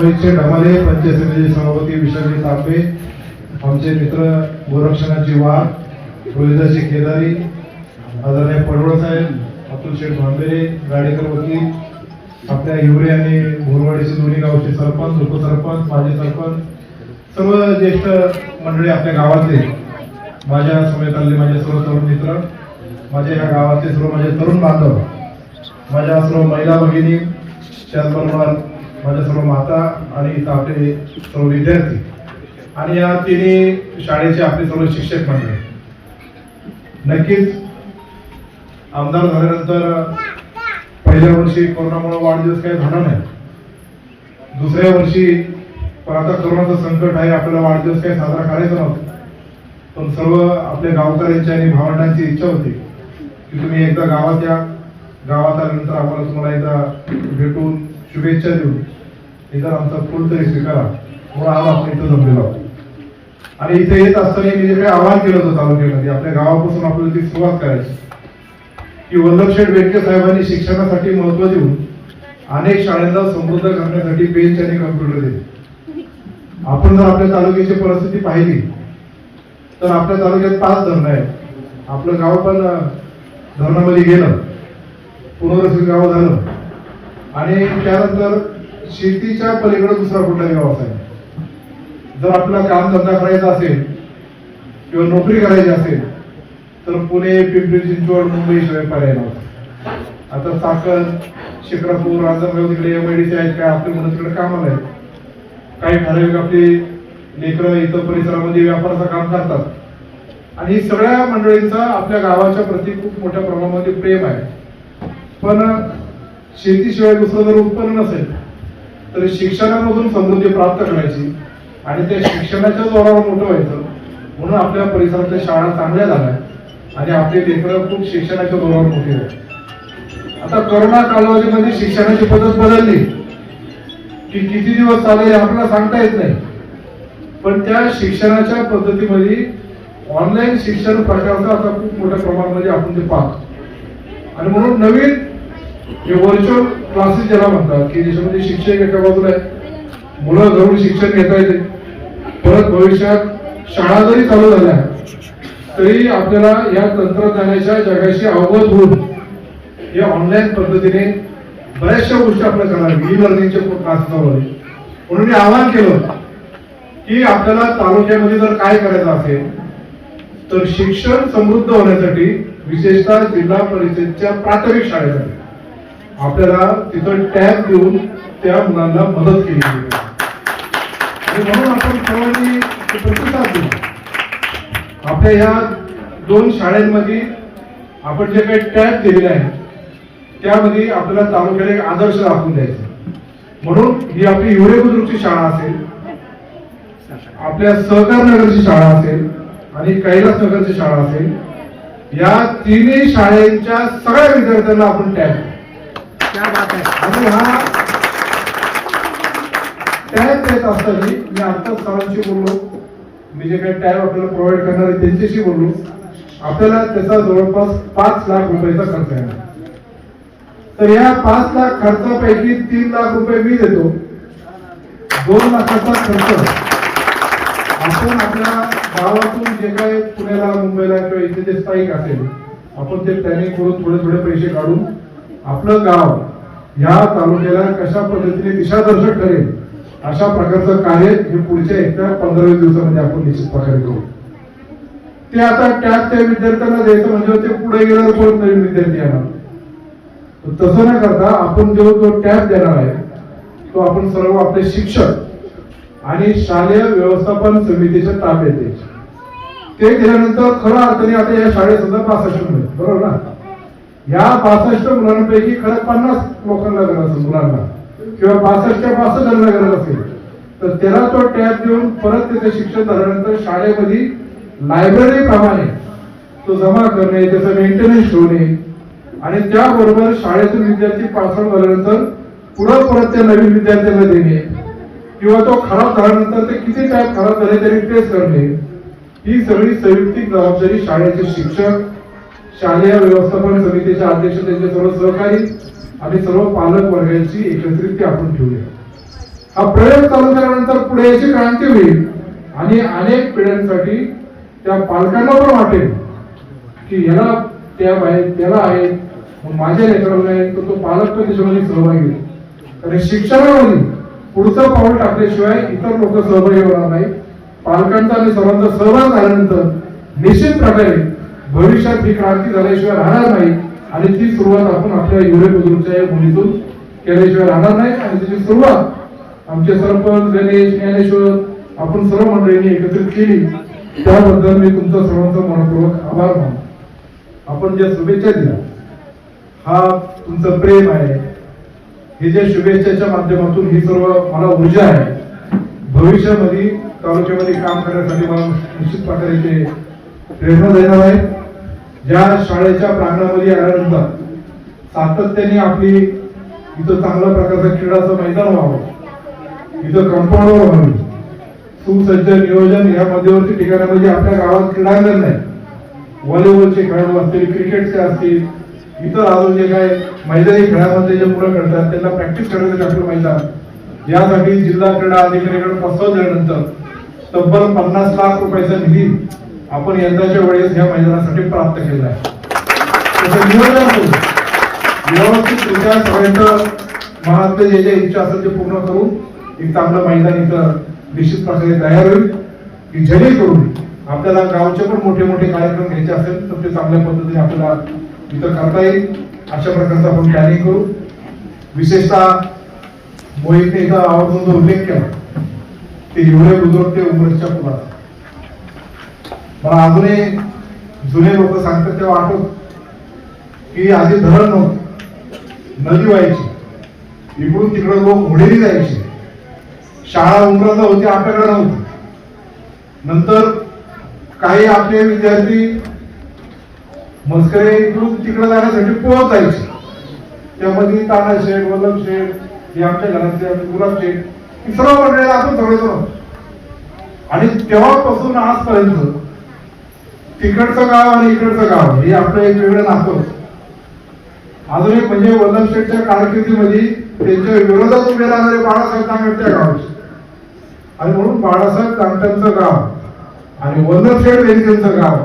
मोहितचे ढमाले, पंचायत समिती सभापती विशालजी तांबे, आमचे मित्र गोरक्षणाची वाघ, रोहिदाची केदारी, आदरणीय पडवळ साहेब, अतुल शेठ भांबेरे, गाडेकर वकील, आपल्या हिवरे आणि भोरवाडीचे दोन्ही गावचे सरपंच, उपसरपंच, माजी सरपंच, सर्व ज्येष्ठ मंडळी आपल्या गावातले, माझ्या समेत आलेले माझे सर्व तरुण मित्र, माझ्या या गावातले सर्व माझे तरुण बांधव, माझ्या सर्व महिला भगिनी, त्याचबरोबर माझ्या सर्व माता आणि इथं आपले सर्व विद्यार्थी आणि या तिन्ही शाळेचे आपले सर्व शिक्षक मंडळी. नक्कीच आमदार झाल्यानंतर पहिल्या वर्षी कोरोनामुळे वाढदिवस काही झाला नाही, दुसऱ्या वर्षी पण आता कोरोनाचं संकट आहे, आपल्याला वाढदिवस काही साजरा करायचा नव्हता. पण सर्व आपल्या गावकऱ्यांची आणि भावंडांची इच्छा होती की तुम्ही एकदा गावात या, गावात आल्यानंतर आपण तुम्हाला एकदा भेटून शुभेच्छा देऊन एकदा आमचा फुल तरी स्वीकारा म्हणून आज आपण इथं जमलेलो आहोत. आणि इथे येत असताना मी जे काही आवाहन केलं होतं तालुक्यामध्ये, आपल्या गावापासून आपल्याला ती सुरुवात करायची की वल्लभशेठ बेडके साहेबांनी शिक्षणासाठी महत्त्व देऊन अनेक शाळांना समृद्ध करण्यासाठी बेंच आणि कम्प्युटर दिले. आपण जर आपल्या तालुक्याची परिस्थिती पाहिली तर आपल्या तालुक्यात 5 धरणं आहेत. आपलं गाव पण धरणामध्ये गेलं, पुनर्वसित गाव झालं आणि त्यानंतर शेतीच्या पलीकडे दुसरा कुठलाही व्यवसाय. जर आपल्याला काम धंदा करायचा असेल किंवा नोकरी करायची असेल तर पुणे, पिंपरी चिंचवड, मुंबई शिवाय पर्याय नव्हता. आता साखर, शिक्रापूर, रांजणगाव तिकडे MIDC आहेत, काय आपले मुलं तिकडे कामाला आहेत, काही ठराविक आपली लेकरं इथं परिसरामध्ये व्यापाराचं काम करतात आणि सगळ्या मंडळींचा आपल्या गावाच्या प्रती खूप मोठ्या प्रमाणामध्ये प्रेम आहे. पण शेतीशिवाय दुसरं जर उत्पन्न नसेल तर शिक्षणामधून समृद्धी प्राप्त करायची आणि त्या शिक्षणाच्या जोरावर मोठं व्हायचं म्हणून आपल्या परिसरातल्या शाळा चांगल्या झाल्या आणि आपले लेकरं खूप शिक्षणाच्या जोरावर मोठी झाली. आता कोरोना कालावधीमध्ये शिक्षणाची पद्धत बदलली की किती दिवस चालेल आपल्याला सांगता येत नाही, पण त्या शिक्षणाच्या पद्धतीमध्ये ऑनलाईन शिक्षण प्रकारचं आता खूप मोठ्या प्रमाणामध्ये आपण ते पाहतो. आणि म्हणून नवीन हे व्हर्च्युअल क्लासेस ज्याला म्हणतात की ज्याच्यामध्ये शिक्षक एका बाजूला आहे, मुलं घरून शिक्षण घेता येते, परत भविष्यात शाळा जरी चालू झाल्या तरी आपल्याला या तंत्रज्ञानाच्या जगाशी अवगत होऊन या ऑनलाईन पद्धतीने बऱ्याचशा गोष्टी आपल्याला कराव्या, ई-लर्निंगचे क्लासेस चालू. म्हणून मी आवाहन केलं की आपल्याला तालुक्यामध्ये जर काय करायचं असेल तर शिक्षण समृद्ध होण्यासाठी विशेषतः जिल्हा परिषदेच्या प्राथमिक शाळेसाठी आपल्याला तिथं टॅब देऊन त्या मुलांना मदत केली पाहिजे. आणि म्हणून आपण सर्वांनी प्रतिसाद दिला. आपल्या ह्या 2 शाळांमध्ये आपण जे काही टॅब दिलेले आहे त्यामध्ये आपल्याला तालुक्याला एक आदर्श दाखवून द्यायचा. म्हणून ही आपली हिवरे बुद्रुकची शाळा असेल, आपल्या सहकार नगरची शाळा असेल आणि कैलास नगरची शाळा असेल, या तिन्ही शाळेच्या सगळ्या विद्यार्थ्यांना आपण टॅब आणि हा टॅब देत असताना मी आत्ताच सरांशी बोललो, मी जे काही टॅब आपल्याला प्रोव्हाइड करणार आहे त्यांच्याशी बोललो, आपल्याला त्याचा जवळपास 5 लाख रुपयाचा खर्च येणार. तर या 5 लाख खर्चापैकी 3 लाख रुपये मी देतो, 2 लाखाचा खर्च आपण आपल्या गावातून जे काही पुण्याला, मुंबईला किंवा इथे जे स्थायिक असेल आपण ते प्लॅनिंग करून थोडे थोडे पैसे काढून आपलं गाव ह्या तालुक्याला कशा पद्धतीने दिशादर्शक ठरेल अशा प्रकारचं कार्य हे पुढच्या 15-20 दिवसामध्ये आपण निश्चित प्रकारे करू. ते आता टॅब त्या विद्यार्थ्यांना द्यायचं म्हणजे ते पुढे गेल्यावर कोण नवीन विद्यार्थी येणार, तसं न करता आपण जो टॅब देणार आहे तो आपण सर्व आपले शिक्षक आणि शालेय व्यवस्थापन समितीच्या ताब्यात द्यायचे. ते दिल्यानंतर खऱ्या अर्थाने आता या शाळेत सुद्धा 65 मुलं, बरोबर ना? या 65 मुलांपैकी खरं 50 लोकांना गरज असेल, मुलांना किंवा 65च्या 65 जणांना गरज असेल तर त्याला तो टॅब देऊन परत त्याचे शिक्षण झाल्यानंतर शाळेमध्ये लायब्ररी प्रमाणे तो जमा करणे, त्याचं मेंटेनन्स ठेवणे आणि त्याबरोबर शाळेतून विद्यार्थी पास आउट झाल्यानंतर पुढे परत त्या नवीन विद्यार्थ्यांना देणे किंवा तो खराब झाल्यानंतर ते किती टॅब खराब झाले ते रिप्लेस करणे, ही सगळी संयुक्तिक जबाबदारी शाळेचे शिक्षक, शालेय व्यवस्थापन समितीचे अध्यक्ष, त्यांचे सर्व सहकारी आणि सर्व पालक वर्गाची एकत्रित आपण ठेवूया. हा प्रयोग चालू केल्यानंतर पुढे याची क्रांती होईल आणि अनेक पिढ्यांसाठी त्या पालकांना पण वाटेल की याला त्याला आहे माझ्या लेकराला आहे तर तो पालक पण त्याच्यामध्ये सहभागी होईल. आणि शिक्षणामध्ये पुढचं पाऊल टाकल्याशिवाय इतर लोक सहभागी होणार नाही. पालकांचा आणि सर्वांचा सहभाग झाल्यानंतर निश्चित प्रकारे भविष्यात ही क्रांती झाल्याशिवाय राहणार नाही आणि ती सुरुवात आपण आपल्या युरे बुजुर्गच्या या मुलीतून केल्याशिवाय राहणार नाही. आणि त्याची सुरुवात आमचे सरपंच गणेश ज्ञानेश्वर आपण सर्व मंडळींनी एकत्रित केली त्याबद्दल मी तुमचा सर्वांचा मनपूर्वक आभार मानतो. आपण ज्या शुभेच्छा दिल्या हा तुमचं प्रेम आहे. हे जे शुभेच्छाच्या माध्यमातून ही सर्व मला ऊर्जा आहे. भविष्यामध्ये तालुक्यामध्ये काम करण्यासाठी मला निश्चित प्रकारे ते प्रेरणा देणार आहे. ज्या शाळेच्या प्रांगणामध्ये आल्यानंतर सातत्याने आपली इथं चांगल्या प्रकारचं क्रीडाचं मैदान व्हावं, इथं कंपाऊंडवर व्हावी, सुसज्ज नियोजन या मध्यवर्ती ठिकाणामध्ये आपल्या गावात क्रीडांगण नाही. व्हॉलीबॉलचे खेळाडू असतील, क्रिकेटचे असतील, इतर अजून जे काय मैदानी खेळामध्ये जे मुलं खेळतात त्यांना प्रॅक्टिस करण्यासाठी आपलं मैदान, यासाठी जिल्हा क्रीडा अधिकाऱ्याकडे प्रस्ताव दिल्यानंतर तब्बल 50 लाख रुपयाचा निधी आपण यंदाच्या वेळेस या मैदानासाठी प्राप्त केला आहे. त्याचं नियोजन करू, व्यवस्थितरित्या सगळ्यांचं मनातलं जे जे इच्छा असेल ते पूर्ण करून एक चांगलं मैदान इथं निश्चित प्रकारे तयार होईल की जेणेकरून आपल्याला गावचे पण मोठे मोठे कार्यक्रम घ्यायचे असेल तर ते चांगल्या पद्धतीने आपल्याला इथं करता येईल अशा प्रकारचं आपण प्लॅनिंग करू. विशेषतः मोहितने इथं आवर्जून जो उल्लेख केला ते एवढे बुजुर्ग ते उमरच्या पुढा मला अजूनही जुने लोक सांगतात तेव्हा आठवत की आधी धरण नव्हतं, नदी व्हायची, इकडून तिकडे लोक घोडेही जायचे, शाळा उमराला होती आपल्याकडे नव्हती. नंतर काही आपले विद्यार्थी मस्करे इकडून तिकडे जाण्यासाठी पोहत जायचे. त्यामध्ये ताना शेठ, वल्लभ शेठ, हे आमच्या घरातले गुलाब शेठ, ही सर्व मंडळीला आपण सगळेजण. आणि तेव्हापासून आजपर्यंत तिकडचं गाव आणि इकडचं गाव हे आपलं एक वेगळं नातं. अजून एक म्हणजे वल्लभ शेठच्या कारकिर्दीमध्ये त्यांच्या विरोधात उभे राहणारे बाळासाहेब तांगट त्या गावचे, आणि म्हणून बाळासाहेब तांगटांचं गाव आणि वल्लभ शेठ यांचं गाव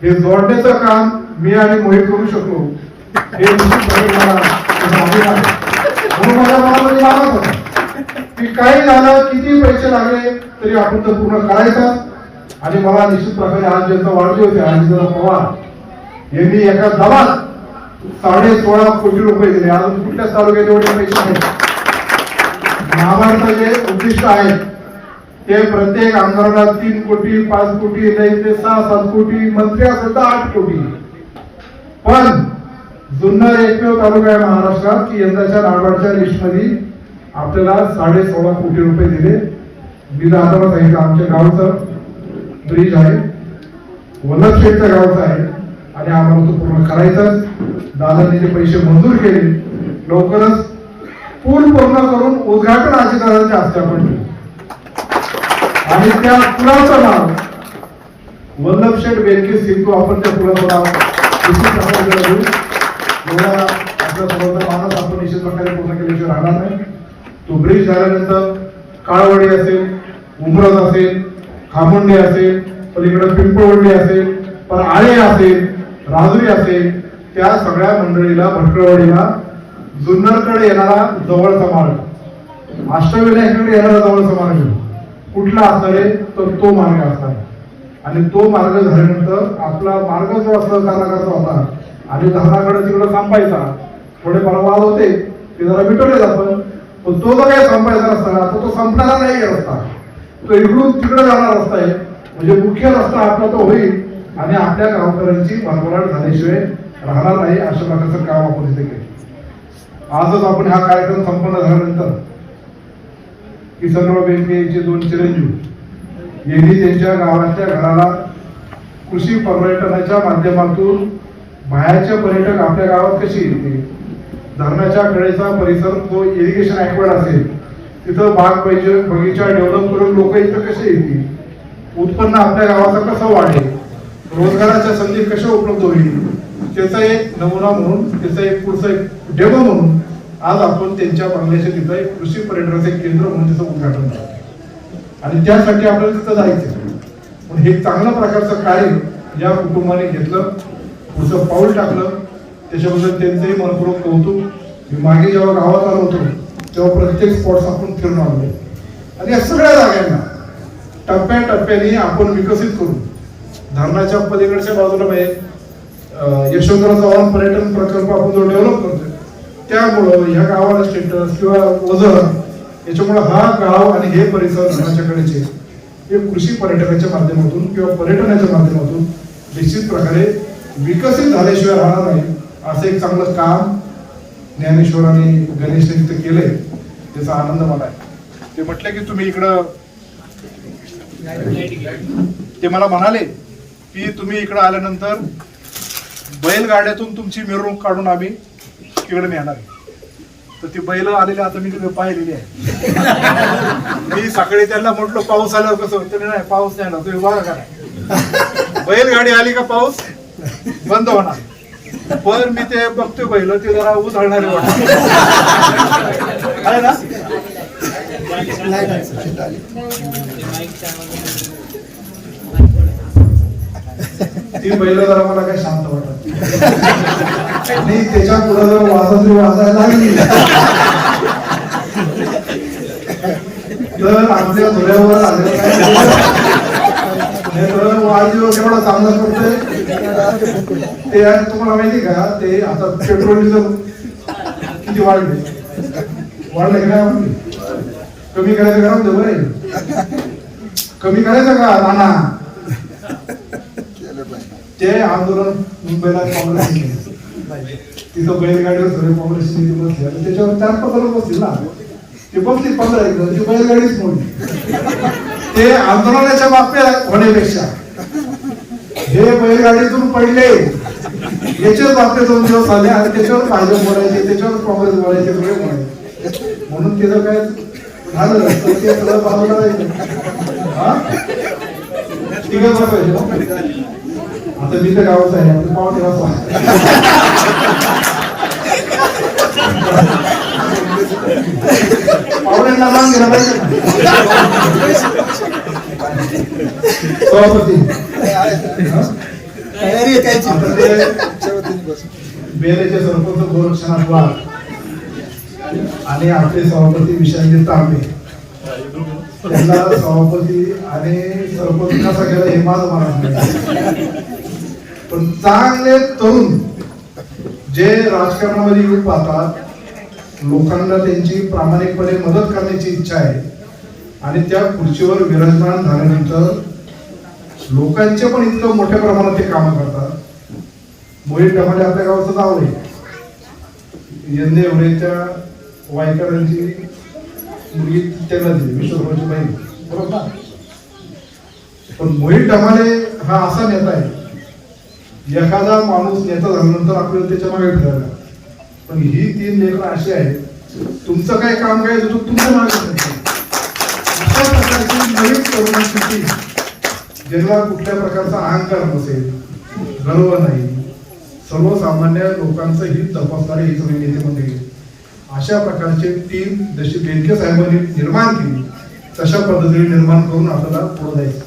हे जोडण्याचं काम मी आणि मोहित करू शकलो हे म्हणून माझ्या मनामध्ये लागत होतं की काही झालं, किती पैसे लागले तरी आपण तर पूर्ण करायचं. आणि मला निश्चित प्रकारे आज ज्यांचा वाढदिवस आहे आदित्य पवार यांनी एका दबात 16.5 कोटी रुपये दिले. अजून कुठल्याच तालुक्यात एवढे पैसे आहेत. महाभारताचे उद्दिष्ट आहेत ते प्रत्येक आमदाराला 3 कोटी 5 कोटी नाही ते 6-7 कोटी, मंत्री असेल तर 8 कोटी. पण जुन्नर एकमेव तालुका आहे महाराष्ट्रात की यंदाच्या नाबार्डच्या लिस्ट मध्ये आपल्याला 16.5 कोटी रुपये दिले. मी दादाला सांगितलं आमच्या गावचं ब्रिज आहे, वल्लभ शेठच्या गावचं आहे आणि आम्हाला तो पूर्ण करायचाच. दादांनी ते पैसे मंजूर केले. लवकरच पूल पूर्ण करून उद्घाटन दादांच्या हस्ते आपण केलं. आणि त्या पुलाचं नाव वल्लभ शेठ बेनके सिंधू, आपण त्या पुलाचं नाव निश्चित प्रकारे देऊ. एवढा आपल्या सर्वांचा मानस आपण निश्चित प्रकारे पूर्ण केल्याशिवाय राहणार नाही. तो ब्रिज झाल्यानंतर काळवडी असेल, उमरज असेल, खामुंडे असेल, पलीकडे पिंपळवंडी असेल, पण आळे असेल, राजुरी असेल, त्या सगळ्या मंडळीला भटकळवाडीला जुन्नरकडे येणारा जवळचा मार्ग, अष्टविनायकाकडे येणारा जवळचा मार्ग कुठला असणार आहे तर तो मार्ग असणार. आणि तो मार्ग झाल्यानंतर आपला मार्ग जो असला धरणाकडचा होता आणि धरणाकडे तिकडे संपायचा, थोडेफार वाद होते ते जरा मिटवले जातं, पण तो जो काही संपायचा रस्ता तो संपणारा नाही रस्ता, तो इकडून तिकडे जाणारा रस्ता आहे. म्हणजे मुख्य रस्ता आपला तो होईल आणि आपल्या गावकऱ्यांची भरभराट झाल्याशिवाय राहणार नाही. अशा प्रकारचं काम आपण इथे केलं. आजच आपण हा कार्यक्रम संपन्न झाल्यानंतर किसनराव बेनके यांचे 2 चिरंजीव यांनी त्यांच्या गावाच्या घराला कृषी पर्यटनाच्या माध्यमातून बाहेरचे पर्यटक आपल्या गावात कशी येते, धरणाच्या कडेचा परिसर जो इरिगेशन ऍक्वायर्ड असेल तिथं बाग बगीचा डेव्हलप करून लोक इथं कसे येतील, उत्पन्न आपल्या गावाचं कसं वाढेल, रोजगाराच्या संधी कशा उपलब्ध होईल, त्याचा एक नमुना म्हणून, त्याचा एक पुढचा एक डेमो म्हणून आज आपण त्यांच्या बंगल्याच्या तिथं एक कृषी पर्यटनाचे केंद्र म्हणून त्याचं उद्घाटन करतो आणि त्यासाठी आपल्याला तिथं जायचं. पण हे चांगल्या प्रकारचं कार्य या कुटुंबाने घेतलं, पुढचं पाऊल टाकलं, त्याच्याबद्दल त्यांचंही मनपूर्वक कौतुक. मी मागे जेव्हा गावात आलो होतो तेव्हा प्रत्येक स्पॉट्स आपण फिरून आलो आणि या सगळ्या जागांना टप्प्याटप्प्याने आपण विकसित करू. धरणाच्या पलीकडच्या बाजूला यशवंतराव चव्हाण पर्यटन प्रकल्प आपण जो डेव्हलप करतोय, त्यामुळं ह्या गावाला स्टेटस किंवा वजन, याच्यामुळे हा गाव आणि हे परिसर धरणाच्या कडेचे हे कृषी पर्यटनाच्या माध्यमातून किंवा पर्यटनाच्या माध्यमातून निश्चित प्रकारे विकसित झाल्याशिवाय राहणार नाही. असं एक चांगलं काम ज्ञानेश्वर आणि गणेशने तिथे केलंय, त्याचा आनंद मला आहे. ते म्हटले की तुम्ही इकडं, ते मला म्हणाले की तुम्ही इकडं आल्यानंतर बैलगाड्यातून तुमची मिरवणूक काढून आम्ही इकडे नेणार आहे. तर ती बैल आलेली आता मी तिथे पाहिलेली आहे. मी सकाळी त्यांना म्हटलं पाऊस आल्यावर कसं होतं, नाही पाऊस नाही ना, तुम्ही बघा करा बैलगाडी आली का पाऊस बंद होणार. पण मी ते बघतोय बैल ते जरा उधळणारे वाटत आहे ना. ती बैल जरा मला काय शांत वाटत आणि त्याच्या पुढे जर वाजायला लागली तर आपल्या धुळ्यावर आलेलं तर वाढदिवस एवढा चांगला करतोय. ते तुम्हाला माहिती का, ते आता पेट्रोल डिझेल किती वाढले का नाही? कमी करायचं का नव्हतं बरं, कमी करायचं का नाना? ते आंदोलन मुंबईला काँग्रेस तिथं बैलगाडीवर सगळे काँग्रेसचे नेते बसले आणि त्याच्यावर 4-5 लोक बसतील ना, ते बसतील 15 एक ती बैलगाडीच मोडली. ते आंदोलनाच्या बाबतीत होण्यापेक्षा हे बैलगाडीतून पडले याच्याच बाबतीत 2 दिवस आले आणि त्याच्यावर भाजप बोलायचे, त्याच्यावर काँग्रेस बोलायचे, सगळे बोलायचे. म्हणून त्याचं काय झालं ते सगळं बाजूला जायचं. ठीक आहे, आता मी तर गावाचं आहे, आपण पाव ठेवायचं. पाहुण्यांना मान गेला पाहिजे. सभापती बेलेचे सरपंच गोरक्षनाथ वाघ आणि आपले सभापती विशालजी तांबे, त्यांना सभापती आणि सरपंच कसा केला हे माझं मला. पण चांगले तरुण जे राजकारणामध्ये येऊन पाहतात, लोकांना त्यांची प्रामाणिकपणे मदत करण्याची इच्छा आहे आणि त्या खुर्चीवर विराजमान झाल्यानंतर लोकांचे पण इतकं मोठ्या प्रमाणात ते काम करतात. मोहित डमाले आपल्या गावाचं नाव आहे, यंदे एवढ्याच्या वायकरांची मुलगी त्यांना दिली, विश्वभराची बहीण, बरोबर ना. पण मोहित डमाले हा असा नेता आहे, एखादा माणूस नेता झाल्यानंतर आपल्याला त्याच्या मागे फिरायला. पण ही 3 लेकरं अशी आहेत, तुमचं काय काम काय तो तुमच्या मागे. अशा प्रकारची नवीन तरुणांची ज्यांना कुठल्या प्रकारचा अहंकार नसेल, गर्व नाही, सर्वसामान्य लोकांचं हित तपासणारे ही सगळी नेते मंडळी, अशा प्रकारचे टीम जशी बेनके साहेबांनी निर्माण केली तशा पद्धतीने निर्माण करून आपल्याला पुढे जायचं.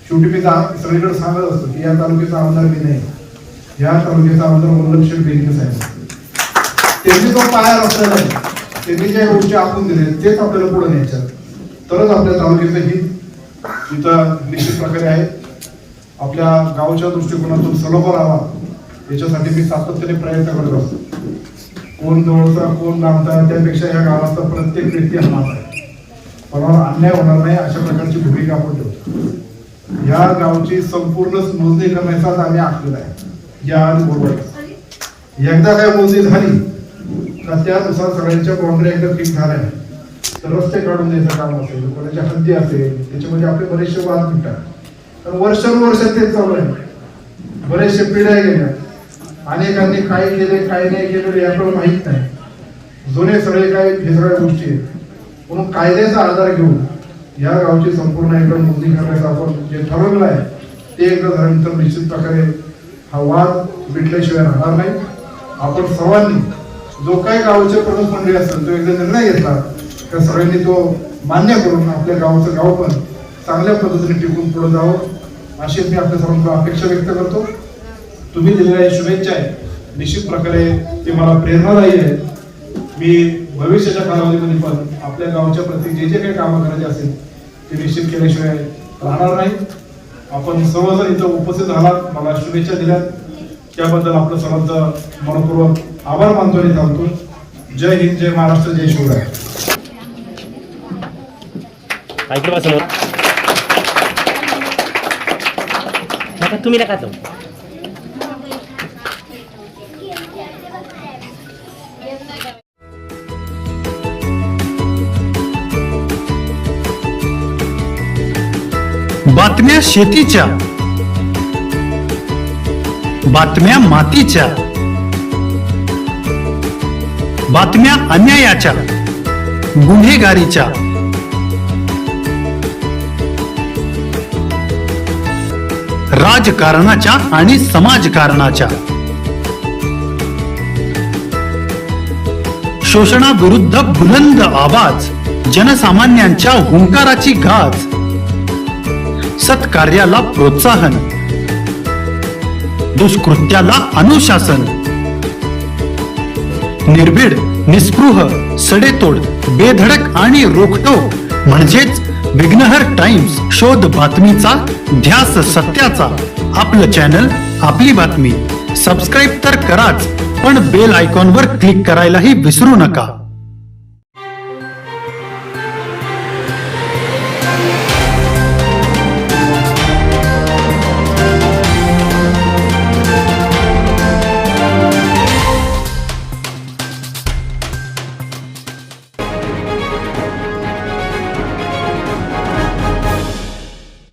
शेवटी मी सगळीकडे सांगत असतो की या तालुक्याचा आमदार मी नाही, या तालुक्याचा आमदार वल्लभशेठ बेनके साहेब. त्यांनी जो पाया रचलेला आहे, त्यांनी ज्या गोष्टी आपण दिल्या तेच आपल्याला पुढे न्यायच्या, तरच आपल्या तालुक्याचं हित इथं निश्चित प्रकारे आहे. आपल्या गावच्या दृष्टिकोनातून सलोखा राहावा याच्यासाठी मी सातत्याने प्रयत्न करत असतो. कोण जवळचा कोण लांबचा त्यापेक्षा या गावाचा प्रत्येक व्यक्ती हा माझा आहे, कोणावर अन्याय होणार नाही अशा प्रकारची भूमिका आपण ठेवतो. या गावची संपूर्ण मोजणी करण्याचाच आम्ही आखलेला आहे या बरोबर. एकदा काय मोजणी झाली तर त्यानुसार सगळ्यांच्या बाउंड्री एकदा फिक्स झाल्या तर रस्ते काढून द्यायचं काम असेल, कोणाच्या हद्दी असेल, त्याच्यामध्ये आपले बरेचसे वाद मिळतात. तर वर्षानुवर्ष तेच चालू आहे, बरेचसे पिढ्या गेल्या, अनेकांनी काय केले काय नाही केले याकडे माहित नाही. जुने सगळे काय हे सगळ्या गोष्टी आहेत. म्हणून कायद्याचा आधार घेऊन या गावची संपूर्ण एकदा मोजणी करण्याचं आपण जे ठरवलं आहे ते एकदा झाल्यानंतर निश्चित प्रकारे हा वाद मिटल्याशिवाय राहणार नाही. आपण सर्वांनी जो काही गावाचे प्रमुख मंडळी असतात तो एकदा निर्णय घेतला त्या सगळ्यांनी तो मान्य करून आपल्या गावाचं गाव पण चांगल्या पद्धतीने टिकून पुढे जावं अशी मी आपल्या सर्वांना अपेक्षा व्यक्त करतो. तुम्ही दिलेल्या शुभेच्छा आहे निश्चित प्रकारे ते मला प्रेरणादायी आहे. मी भविष्याच्या कालावधीमध्ये पण आपल्या गावच्या प्रती जे जे काही कामं करायचे असेल ते निश्चित केल्याशिवाय राहणार नाही. आपण सर्वजण इथं उपस्थित राहालात, मला शुभेच्छा दिल्यात त्याबद्दल आपलं सर्वांचं मनपूर्वक आभार मानतो आणि थांबतो. जय हिंद, जय महाराष्ट्र, जय शिवराय. तुम्ही नका तो बातम्या शेतीच्या, बातम्या मातीच्या, बातम्या अन्यायाच्या, गुन्हेगारीच्या, राजकारणाच्या आणि समाजकारणाच्या, शोषणाविरुद्ध बुलंद आवाज, जनसामान्यांच्या हुंकाराची गाज, सत्कार्याला प्रोत्साहन, दुष्कृत्याला अनुशासन, निर्भीड, निस्पृह, सडेतोड, बेधडक आणि रोखटोक म्हणजेच विघ्नहर टाइम्स. शोध बातमीचा, ध्यास सत्याचा. आपलं चॅनल, आपली बातमी. सबस्क्राईब तर कराच, पण बेल आयकॉनवर क्लिक करायलाही विसरू नका.